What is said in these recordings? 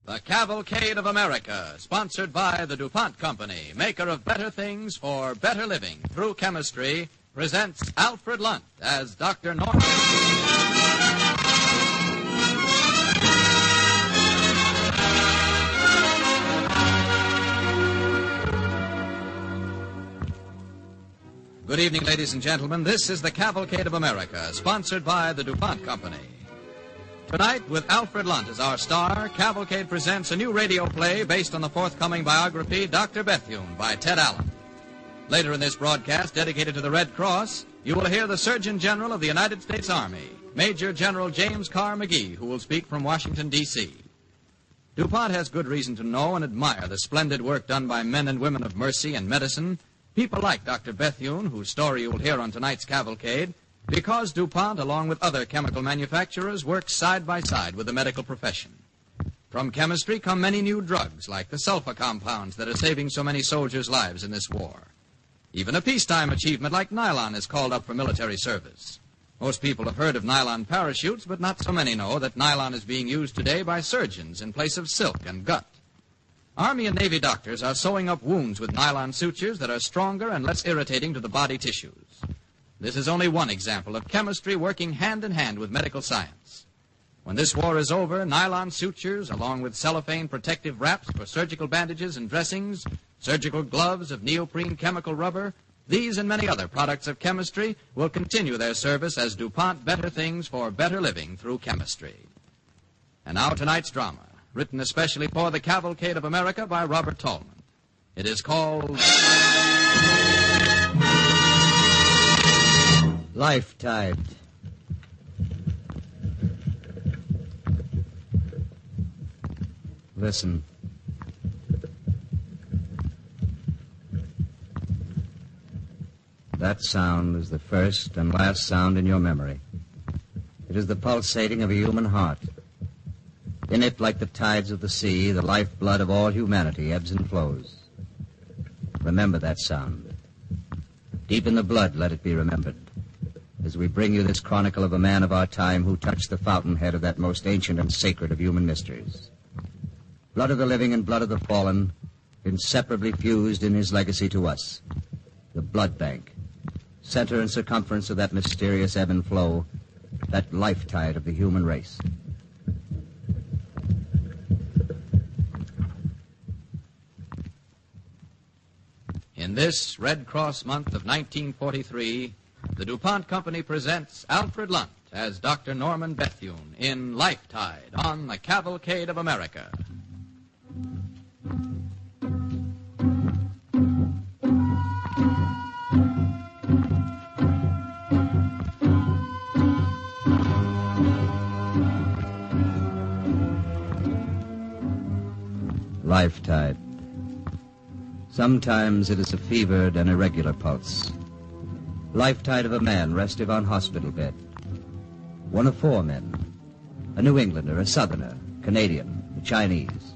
The Cavalcade of America, sponsored by the DuPont Company, maker of better things for better living through chemistry, presents Alfred Lunt as Dr. Norman. Good evening, ladies and gentlemen. This is the Cavalcade of America, sponsored by the DuPont Company. Tonight, with Alfred Lunt as our star, Cavalcade presents a new radio play based on the forthcoming biography, Dr. Bethune, by Ted Allen. Later in this broadcast, dedicated to the Red Cross, you will hear the Surgeon General of the United States Army, Major General James Carr McGee, who will speak from Washington, D.C. DuPont has good reason to know and admire the splendid work done by men and women of mercy and medicine, people like Dr. Bethune, whose story you will hear on tonight's Cavalcade, because DuPont, along with other chemical manufacturers, works side by side with the medical profession. From chemistry come many new drugs, like the sulfur compounds that are saving so many soldiers' lives in this war. Even a peacetime achievement like nylon is called up for military service. Most people have heard of nylon parachutes, but not so many know that nylon is being used today by surgeons in place of silk and gut. Army and Navy doctors are sewing up wounds with nylon sutures that are stronger and less irritating to the body tissues. This is only one example of chemistry working hand in hand with medical science. When this war is over, nylon sutures, along with cellophane protective wraps for surgical bandages and dressings, surgical gloves of neoprene chemical rubber, these and many other products of chemistry will continue their service as DuPont better things for better living through chemistry. And now tonight's drama, written especially for the Cavalcade of America by Robert Tallman. It is called Lifetide. Listen. That sound is the first and last sound in your memory. It is the pulsating of a human heart. In it, like the tides of the sea, the lifeblood of all humanity ebbs and flows. Remember that sound. Deep in the blood, let it be remembered, as we bring you this chronicle of a man of our time who touched the fountainhead of that most ancient and sacred of human mysteries. Blood of the living and blood of the fallen, inseparably fused in his legacy to us. The blood bank, center and circumference of that mysterious ebb and flow, that lifetide of the human race. In this Red Cross month of 1943, the DuPont Company presents Alfred Lunt as Dr. Norman Bethune in Lifetide on the Cavalcade of America. Lifetide. Sometimes it is a fevered and irregular pulse. Lifetide of a man restive on hospital bed. One of four men. A New Englander, a Southerner, Canadian, a Chinese.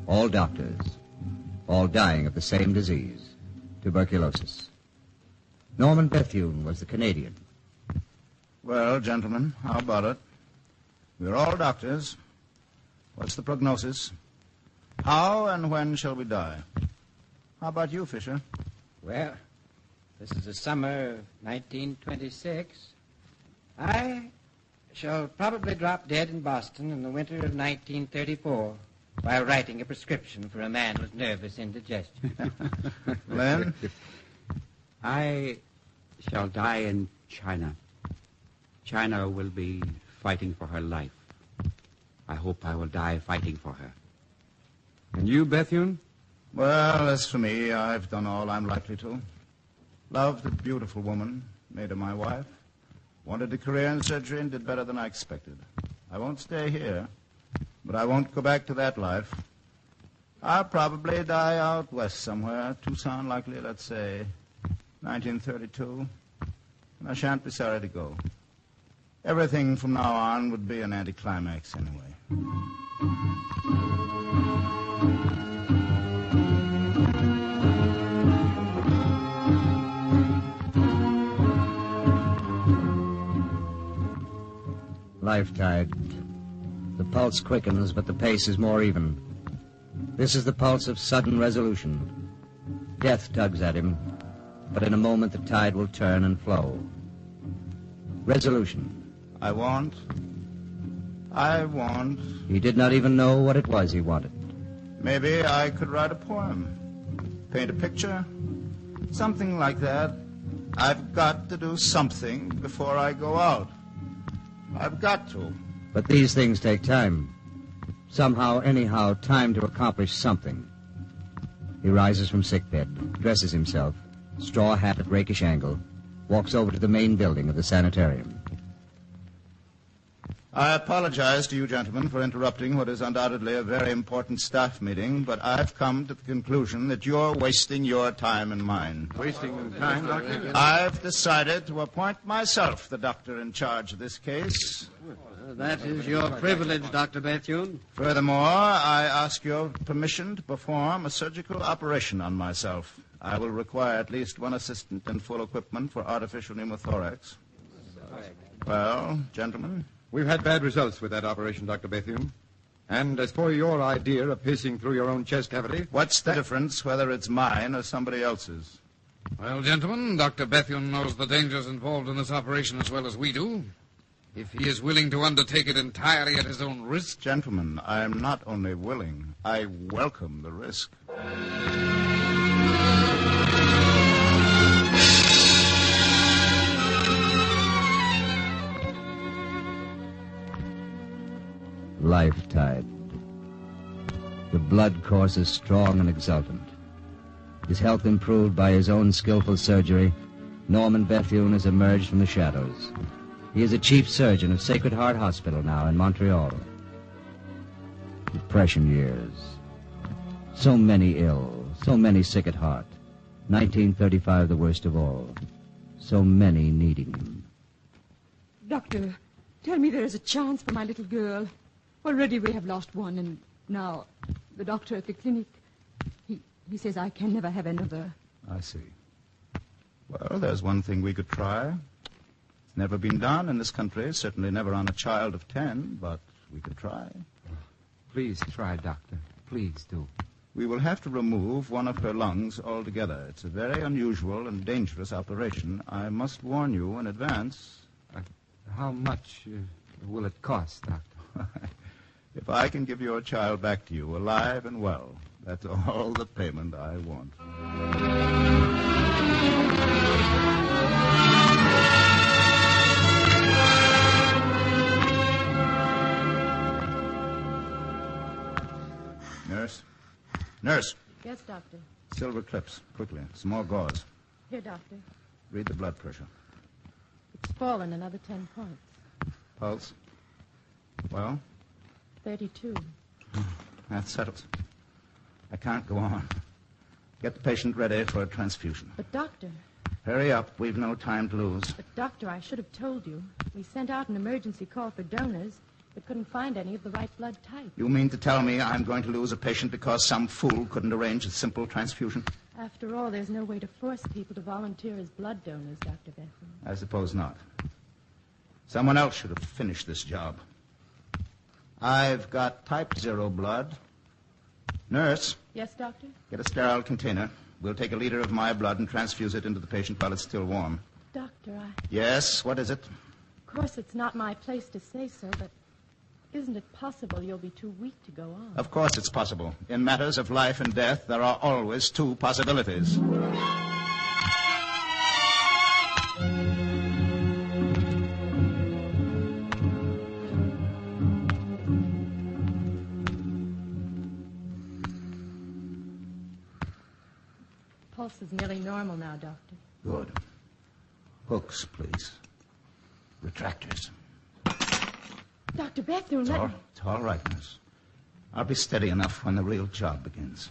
All doctors. All dying of the same disease, tuberculosis. Norman Bethune was the Canadian. Well, gentlemen, how about it? We're all doctors. What's the prognosis? How and when shall we die? How about you, Fisher? Well, this is the summer of 1926. I shall probably drop dead in Boston in the winter of 1934 while writing a prescription for a man with nervous indigestion. Len? I shall die in China. China will be fighting for her life. I hope I will die fighting for her. And you, Bethune? Well, as for me, I've done all I'm likely to. Loved a beautiful woman, made her my wife. Wanted a career in surgery and did better than I expected. I won't stay here, but I won't go back to that life. I'll probably die out west somewhere, Tucson likely, let's say 1932. And I shan't be sorry to go. Everything from now on would be an anticlimax anyway. Lifetide. The pulse quickens, but the pace is more even. This is the pulse of sudden resolution. Death tugs at him, but in a moment the tide will turn and flow. Resolution. I want. He did not even know what it was he wanted. Maybe I could write a poem, paint a picture, something like that. I've got to do something before I go out. I've got to. But these things take time. Somehow, anyhow, time to accomplish something. He rises from sickbed, dresses himself, straw hat at rakish angle, walks over to the main building of the sanitarium. I apologize to you gentlemen for interrupting what is undoubtedly a very important staff meeting, but I've come to the conclusion that you're wasting your time and mine. Wasting time, Doctor? I've decided to appoint myself the doctor in charge of this case. That is your privilege, Dr. Bethune. Furthermore, I ask your permission to perform a surgical operation on myself. I will require at least one assistant and full equipment for artificial pneumothorax. Well, gentlemen? We've had bad results with that operation, Dr. Bethune. And as for your idea of piercing through your own chest cavity... What's the difference whether it's mine or somebody else's? Well, gentlemen, Dr. Bethune knows the dangers involved in this operation as well as we do. If he is willing to undertake it entirely at his own risk... Gentlemen, I am not only willing, I welcome the risk. Lifetide. The blood courses strong and exultant. His health improved by his own skillful surgery, Norman Bethune has emerged from the shadows. He is a chief surgeon of Sacred Heart Hospital now in Montreal. Depression years. So many ill, so many sick at heart. 1935 the worst of all. So many needing him. Doctor, tell me there is a chance for my little girl. Already we have lost one, and now the doctor at the clinic, he says I can never have another. I see. Well, there's one thing we could try. It's never been done in this country, certainly never on a child of 10, but we could try. Please try, Doctor. Please do. We will have to remove one of her lungs altogether. It's a very unusual and dangerous operation. I must warn you in advance. How much will it cost, Doctor? If I can give your child back to you, alive and well, that's all the payment I want. Nurse? Nurse! Yes, doctor. Silver clips, quickly. Some more gauze. Here, doctor. Read the blood pressure. It's fallen another 10 points. Pulse? Well? 32. That settles. I can't go on. Get the patient ready for a transfusion. But, doctor... Hurry up. We've no time to lose. But, doctor, I should have told you. We sent out an emergency call for donors, but couldn't find any of the right blood type. You mean to tell me I'm going to lose a patient because some fool couldn't arrange a simple transfusion? After all, there's no way to force people to volunteer as blood donors, Dr. Bethune. I suppose not. Someone else should have finished this job. I've got type 0 blood. Nurse. Yes, doctor? Get a sterile container. We'll take a liter of my blood and transfuse it into the patient while it's still warm. Doctor, Yes, what is it? Of course, it's not my place to say so, but isn't it possible you'll be too weak to go on? Of course it's possible. In matters of life and death, there are always two possibilities. Pulse is nearly normal now, doctor. Good. Hooks, please. Retractors. Dr. Bethune, It's all right, miss. I'll be steady enough when the real job begins.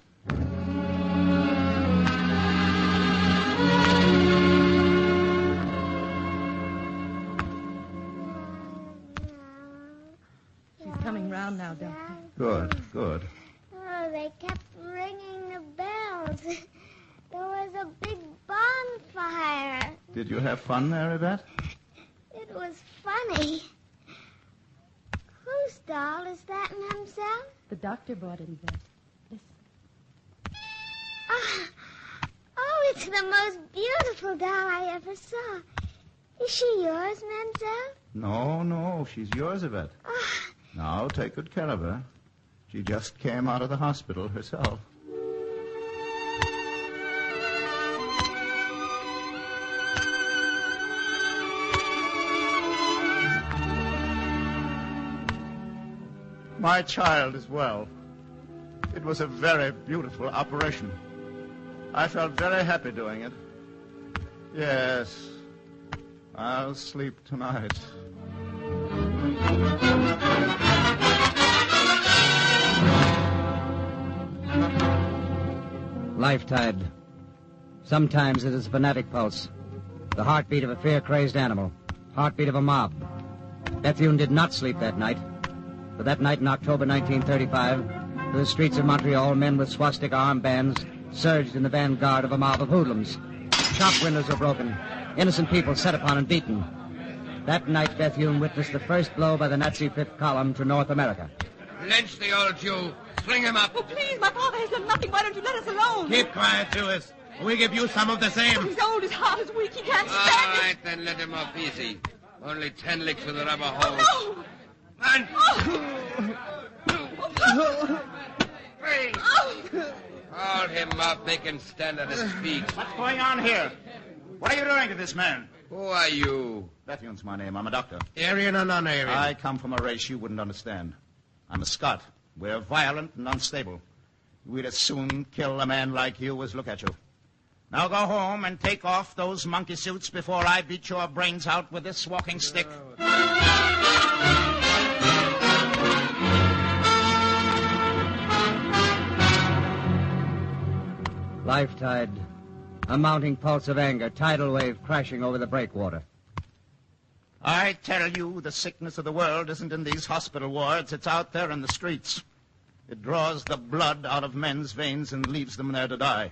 She's coming round now, doctor. Good, good. Oh, they kept ringing the bells. There was a big bonfire. Did you have fun there, Yvette? It was funny. Whose doll is that in himself? The doctor brought it, Yvette. Listen. Oh, it's the most beautiful doll I ever saw. Is she yours, Mademoiselle? No, she's yours, Yvette. Now, take good care of her. She just came out of the hospital herself. My child is well. It was a very beautiful operation. I felt very happy doing it. Yes, I'll sleep tonight. Lifetide. Sometimes it is a fanatic pulse. The heartbeat of a fear-crazed animal. Heartbeat of a mob. Bethune did not sleep that night. But that night in October 1935, through the streets of Montreal, men with swastika armbands surged in the vanguard of a mob of hoodlums. Shop windows were broken. Innocent people set upon and beaten. That night, Bethune witnessed the first blow by the Nazi Fifth Column to North America. Lynch the old Jew. Sling him up. Oh, please, my father has done nothing. Why don't you let us alone? Keep quiet, Jewess. We give you some of the same. He's old, his heart is weak. He can't stand All right, then let him off easy. Only 10 licks with a rubber hose. Oh, no. One. Three. Hold him up. Make him stand on his feet. What's going on here? What are you doing to this man? Who are you? Bethune's my name. I'm a doctor. Aryan or non-Aryan? I come from a race you wouldn't understand. I'm a Scot. We're violent and unstable. We'd as soon kill a man like you as look at you. Now go home and take off those monkey suits before I beat your brains out with this walking stick. Lifetide. A mounting pulse of anger, tidal wave crashing over the breakwater. I tell you, the sickness of the world isn't in these hospital wards. It's out there in the streets. It draws the blood out of men's veins and leaves them there to die.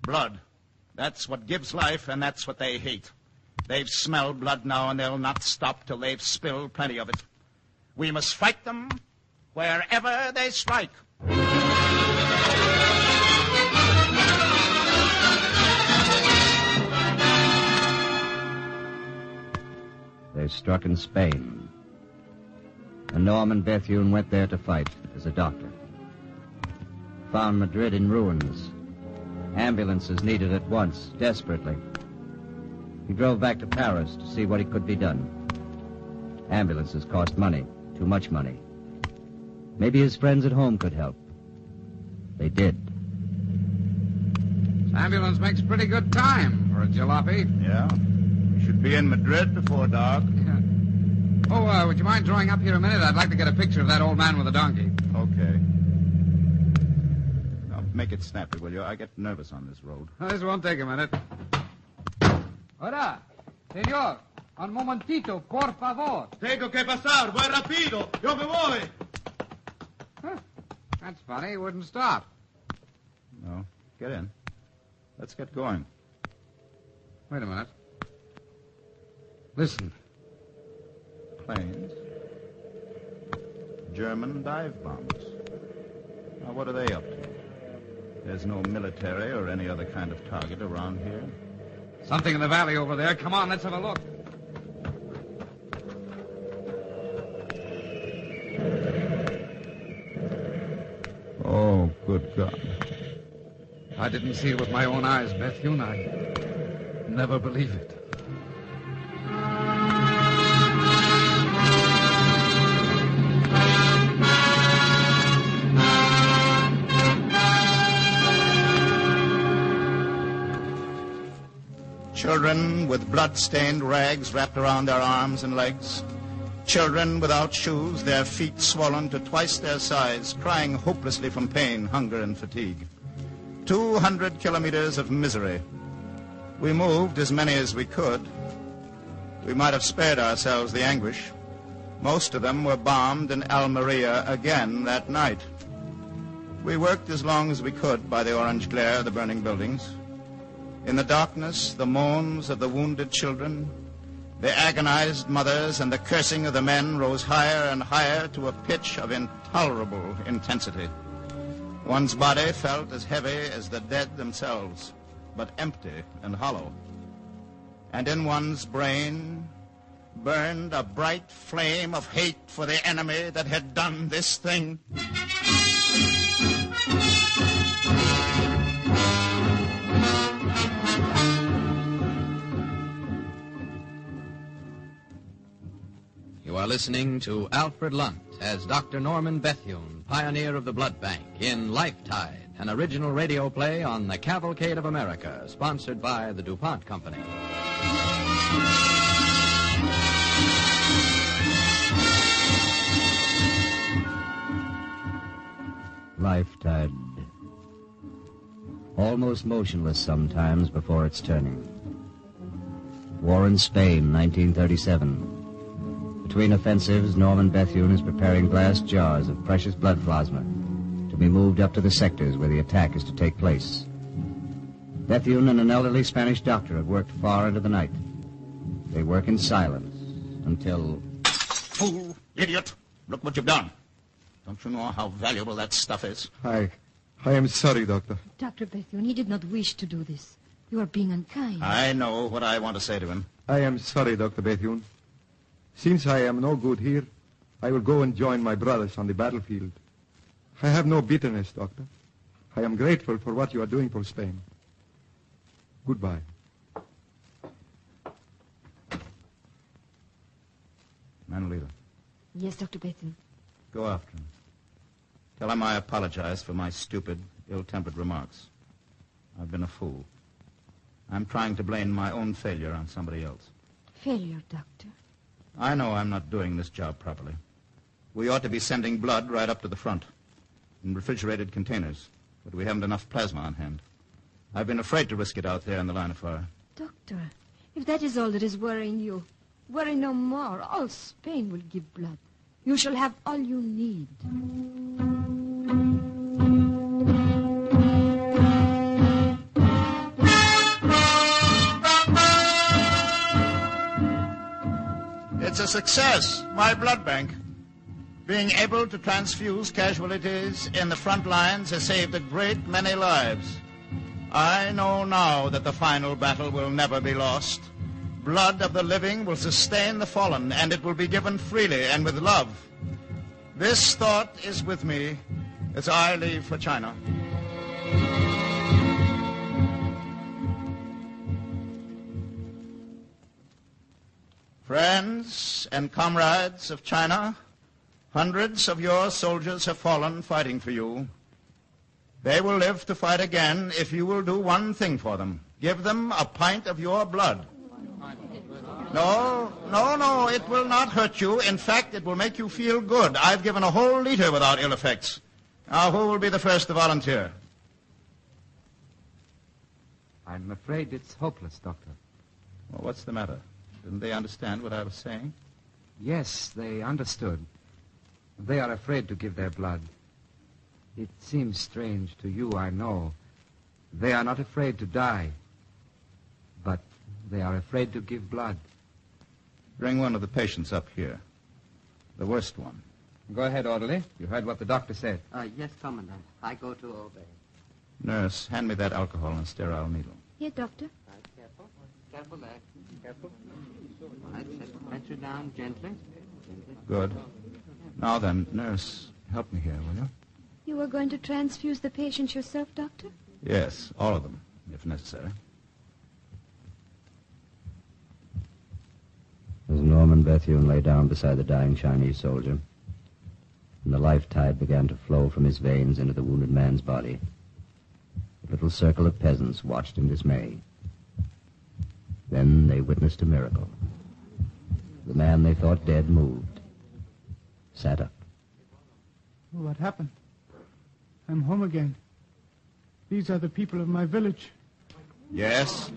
Blood. That's what gives life, and that's what they hate. They've smelled blood now, and they'll not stop till they've spilled plenty of it. We must fight them wherever they strike. They struck in Spain. And Norman Bethune went there to fight as a doctor. Found Madrid in ruins. Ambulances needed at once, desperately. He drove back to Paris to see what he could be done. Ambulances cost money, too much money. Maybe his friends at home could help. They did. This ambulance makes pretty good time for a jalopy. Yeah? We should be in Madrid before dark. Oh, would you mind drawing up here a minute? I'd like to get a picture of that old man with the donkey. Okay. Now, make it snappy, will you? I get nervous on this road. This won't take a minute. Hola, señor. Un momentito, por favor. Tengo que pasar. Voy rápido. Yo me voy. Huh. That's funny. He wouldn't stop. No. Get in. Let's get going. Wait a minute. Listen. Planes. German dive bombers. Now, what are they up to? There's no military or any other kind of target around here. Something in the valley over there. Come on, let's have a look. Oh, good God. I didn't see it with my own eyes, Bethune. I never believe it. Children with blood-stained rags wrapped around their arms and legs. Children without shoes, their feet swollen to twice their size, crying hopelessly from pain, hunger, and fatigue. 200 kilometers of misery. We moved as many as we could. We might have spared ourselves the anguish. Most of them were bombed in Almeria again that night. We worked as long as we could by the orange glare of the burning buildings. In the darkness, the moans of the wounded children, The agonized mothers and the cursing of the men rose higher and higher to a pitch of intolerable intensity. One's body felt as heavy as the dead themselves, but empty and hollow. And in one's brain burned a bright flame of hate for the enemy that had done this thing. You are listening to Alfred Lunt as Dr. Norman Bethune, pioneer of the blood bank, in Lifetide, an original radio play on the Cavalcade of America, sponsored by the DuPont Company. Lifetide. Almost motionless sometimes before its turning. War in Spain, 1937. Between offensives, Norman Bethune is preparing glass jars of precious blood plasma to be moved up to the sectors where the attack is to take place. Bethune and an elderly Spanish doctor have worked far into the night. They work in silence until... Fool! Idiot! Look what you've done. Don't you know how valuable that stuff is? I am sorry, Doctor. Dr. Bethune, he did not wish to do this. You are being unkind. I know what I want to say to him. I am sorry, Dr. Bethune. Since I am no good here, I will go and join my brothers on the battlefield. I have no bitterness, Doctor. I am grateful for what you are doing for Spain. Goodbye. Manolita, Yes, Dr. Bethune. go after him. Tell him I apologize for my stupid, ill-tempered remarks. I've been a fool. I'm trying to blame my own failure on somebody else. Failure, Doctor. I know I'm not doing this job properly. We ought to be sending blood right up to the front in refrigerated containers, but we haven't enough plasma on hand. I've been afraid to risk it out there in the line of fire. Doctor, if that is all that is worrying you, worry no more. All Spain will give blood. You shall have all you need. It's a success, my blood bank. Being able to transfuse casualties in the front lines has saved a great many lives. I know now that the final battle will never be lost. Blood of the living will sustain the fallen, and it will be given freely and with love. This thought is with me as I leave for China. Friends and comrades of China, hundreds of your soldiers have fallen fighting for you. They will live to fight again if you will do one thing for them. Give them a pint of your blood. No, it will not hurt you. In fact, it will make you feel good. I've given a whole liter without ill effects. Now, who will be the first to volunteer? I'm afraid it's hopeless, Doctor. Well, what's the matter? Didn't they understand what I was saying? Yes, they understood. They are afraid to give their blood. It seems strange to you, I know. They are not afraid to die, but they are afraid to give blood. Bring one of the patients up here. The worst one. Go ahead, orderly. You heard what the doctor said. Yes, Commandant. I go to obey. Nurse, hand me that alcohol and sterile needle. Here, Doctor. Careful. Careful there. Careful. All right, set you down gently. Good. Now then, nurse, help me here, will you? You are going to transfuse the patients yourself, Doctor? Yes, all of them, if necessary. As Norman Bethune lay down beside the dying Chinese soldier, and the life tide began to flow from his veins into the wounded man's body, the little circle of peasants watched in dismay. Then they witnessed a miracle. The man they thought dead moved, sat up. What happened? I'm home again. These are the people of my village. Yes.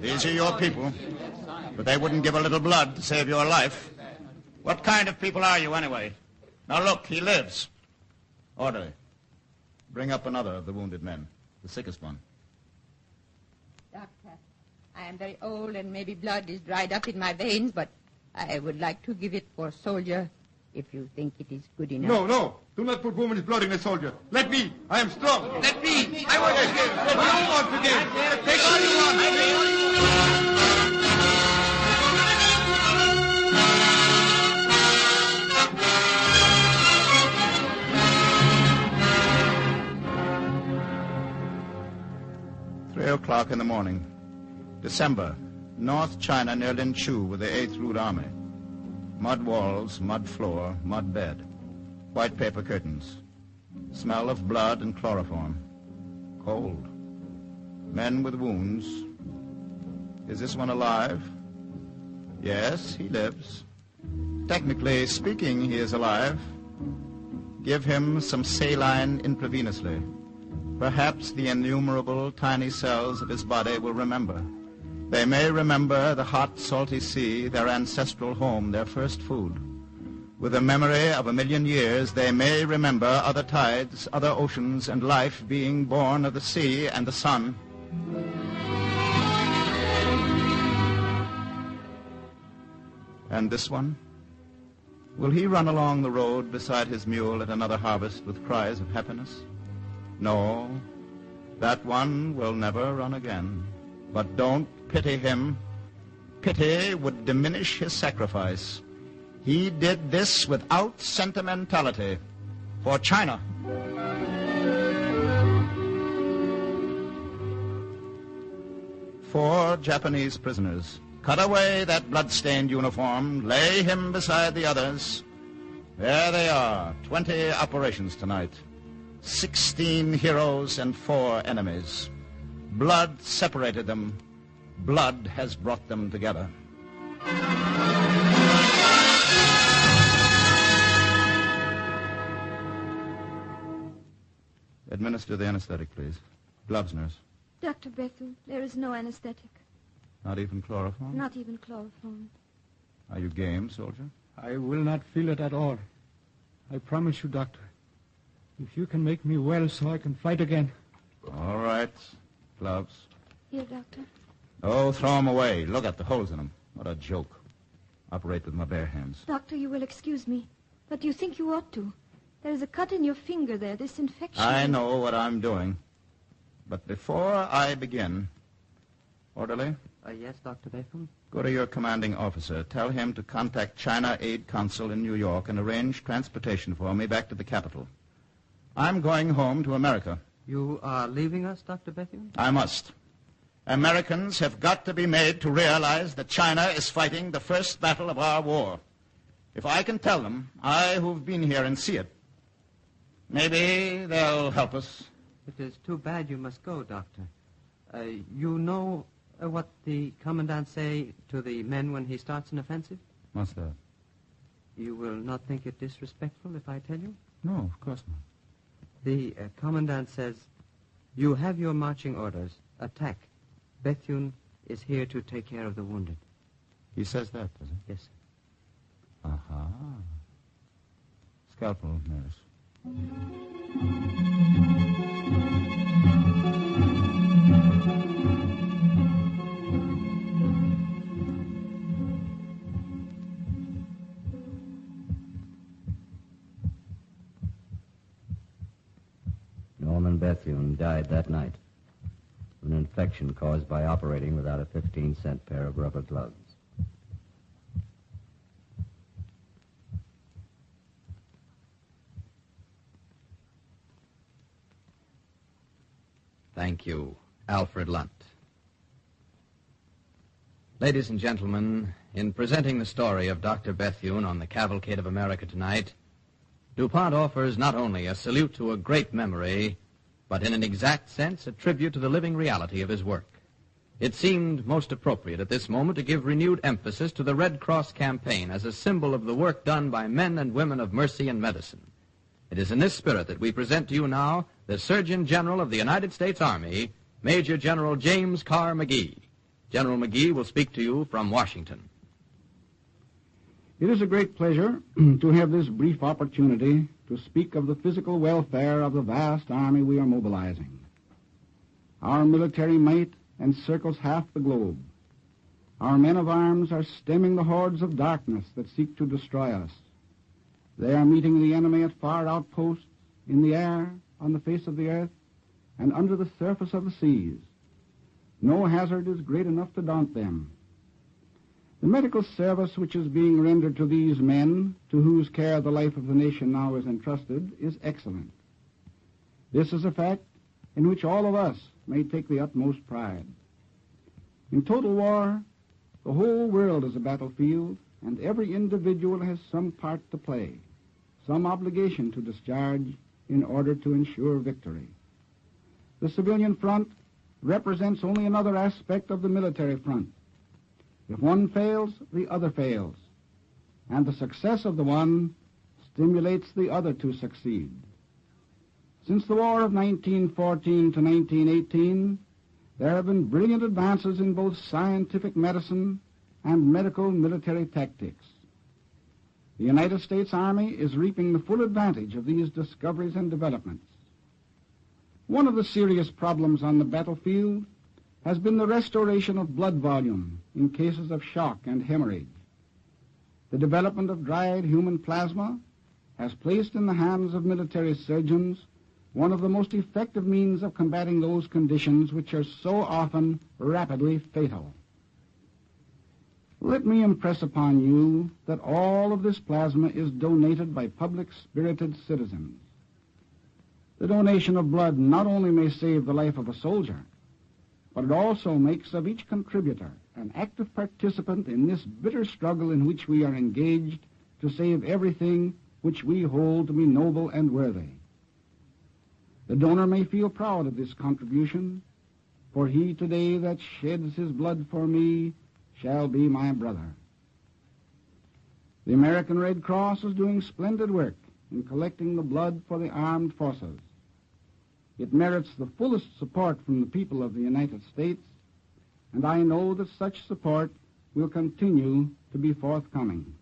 These are your people. But they wouldn't give a little blood to save your life. What kind of people are you, anyway? Now, look, he lives. Orderly, bring up another of the wounded men, the sickest one. Doctor, I am very old and maybe blood is dried up in my veins, but I would like to give it for a soldier if you think it is good enough. No, no. Do not put woman's blood in a soldier. Let me. I am strong. Let me. I want to give. Let me. I want to give. Take all you want. O'clock in the morning. December. North China near Linchu with the 8th Route Army. Mud walls, mud floor, mud bed. White paper curtains. Smell of blood and chloroform. Cold. Men with wounds. Is this one alive? Yes, he lives. Technically speaking, he is alive. Give him some saline intravenously. Perhaps the innumerable tiny cells of his body will remember. They may remember the hot, salty sea, their ancestral home, their first food. With the memory of 1,000,000 years, they may remember other tides, other oceans, and life being born of the sea and the sun. And this one? Will he run along the road beside his mule at another harvest with cries of happiness? No, that one will never run again. But don't pity him. Pity would diminish his sacrifice. He did this without sentimentality. For China. Four Japanese prisoners. Cut away that blood-stained uniform. Lay him beside the others. There they are. 20 operations tonight. 16 heroes and 4 enemies. Blood separated them. Blood has brought them together. Administer the anesthetic, please. Gloves, nurse. Dr. Bethel, there is no anesthetic. Not even chloroform? Not even chloroform. Are you game, soldier? I will not feel it at all. I promise you, Doctor. If you can make me well so I can fight again. All right. Gloves. Here, Doctor. Oh, throw them away. Look at the holes in them. What a joke. Operate with my bare hands. Doctor, you will excuse me, but you think you ought to. There is a cut in your finger there. This infection... I know what I'm doing. But before I begin... Orderly? Yes, Dr. Bethel? Go to your commanding officer. Tell him to contact China Aid Consul in New York and arrange transportation for me back to the capital. I'm going home to America. You are leaving us, Dr. Bethel? I must. Americans have got to be made to realize that China is fighting the first battle of our war. If I can tell them, I who've been here and see it, maybe they'll help us. It is too bad you must go, Doctor. You know what the commandant say to the men when he starts an offensive? What's that? You will not think it disrespectful if I tell you? No, of course not. The commandant says, you have your marching orders. Attack. Bethune is here to take care of the wounded. He says that, does he? Yes. Aha. Scalpel, nurse. Norman Bethune died that night of an infection caused by operating without a 15-cent pair of rubber gloves. Thank you, Alfred Lunt. Ladies and gentlemen, in presenting the story of Dr. Bethune on the Cavalcade of America tonight, DuPont offers not only a salute to a great memory, but in an exact sense a tribute to the living reality of his work. It seemed most appropriate at this moment to give renewed emphasis to the Red Cross campaign as a symbol of the work done by men and women of mercy and medicine. It is in this spirit that we present to you now the Surgeon General of the United States Army, Major General James Carr McGee. General McGee will speak to you from Washington. It is a great pleasure to have this brief opportunity to speak of the physical welfare of the vast army we are mobilizing. Our military might and circles half the globe. Our men of arms are stemming the hordes of darkness that seek to destroy us. They are meeting the enemy at far outposts, in the air, on the face of the earth, and under the surface of the seas. No hazard is great enough to daunt them. The medical service which is being rendered to these men, to whose care the life of the nation now is entrusted, is excellent. This is a fact in which all of us may take the utmost pride. In total war, the whole world is a battlefield, and every individual has some part to play, some obligation to discharge in order to ensure victory. The civilian front represents only another aspect of the military front. If one fails, the other fails, and the success of the one stimulates the other to succeed. Since the war of 1914 to 1918, there have been brilliant advances in both scientific medicine and medical military tactics. The United States Army is reaping the full advantage of these discoveries and developments. One of the serious problems on the battlefield has been the restoration of blood volume in cases of shock and hemorrhage. The development of dried human plasma has placed in the hands of military surgeons one of the most effective means of combating those conditions which are so often rapidly fatal. Let me impress upon you that all of this plasma is donated by public-spirited citizens. The donation of blood not only may save the life of a soldier, but it also makes of each contributor an active participant in this bitter struggle in which we are engaged to save everything which we hold to be noble and worthy. The donor may feel proud of this contribution, for he today that sheds his blood for me shall be my brother. The American Red Cross is doing splendid work in collecting the blood for the armed forces. It merits the fullest support from the people of the United States, and I know that such support will continue to be forthcoming.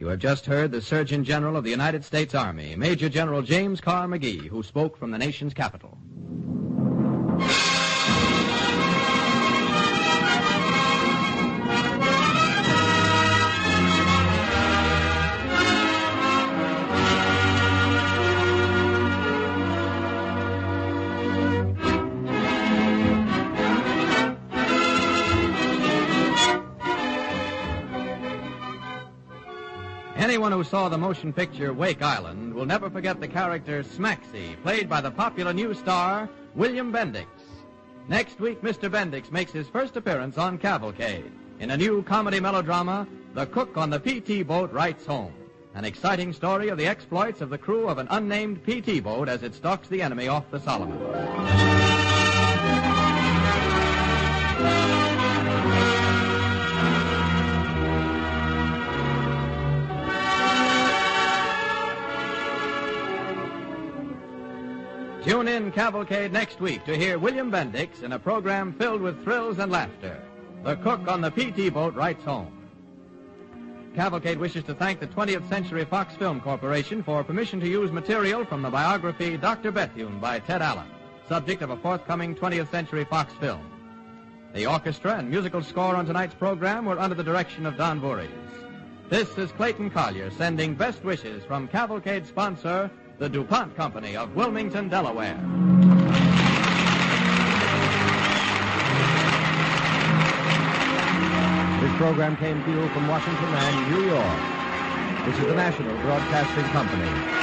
You have just heard the Surgeon General of the United States Army, Major General James Carr McGee, who spoke from the nation's capital. Anyone who saw the motion picture Wake Island will never forget the character Smaxy, played by the popular new star William Bendix. Next week, Mr. Bendix makes his first appearance on Cavalcade in a new comedy melodrama, The Cook on the PT Boat Writes Home, an exciting story of the exploits of the crew of an unnamed PT boat as it stalks the enemy off the Solomons. Tune in Cavalcade next week to hear William Bendix in a program filled with thrills and laughter. The Cook on the PT Boat Writes Home. Cavalcade wishes to thank the 20th Century Fox Film Corporation for permission to use material from the biography Dr. Bethune by Ted Allen, subject of a forthcoming 20th Century Fox film. The orchestra and musical score on tonight's program were under the direction of Don Voorhees. This is Clayton Collier sending best wishes from Cavalcade sponsor, the DuPont Company of Wilmington, Delaware. This program came to you from Washington and New York. This is the National Broadcasting Company.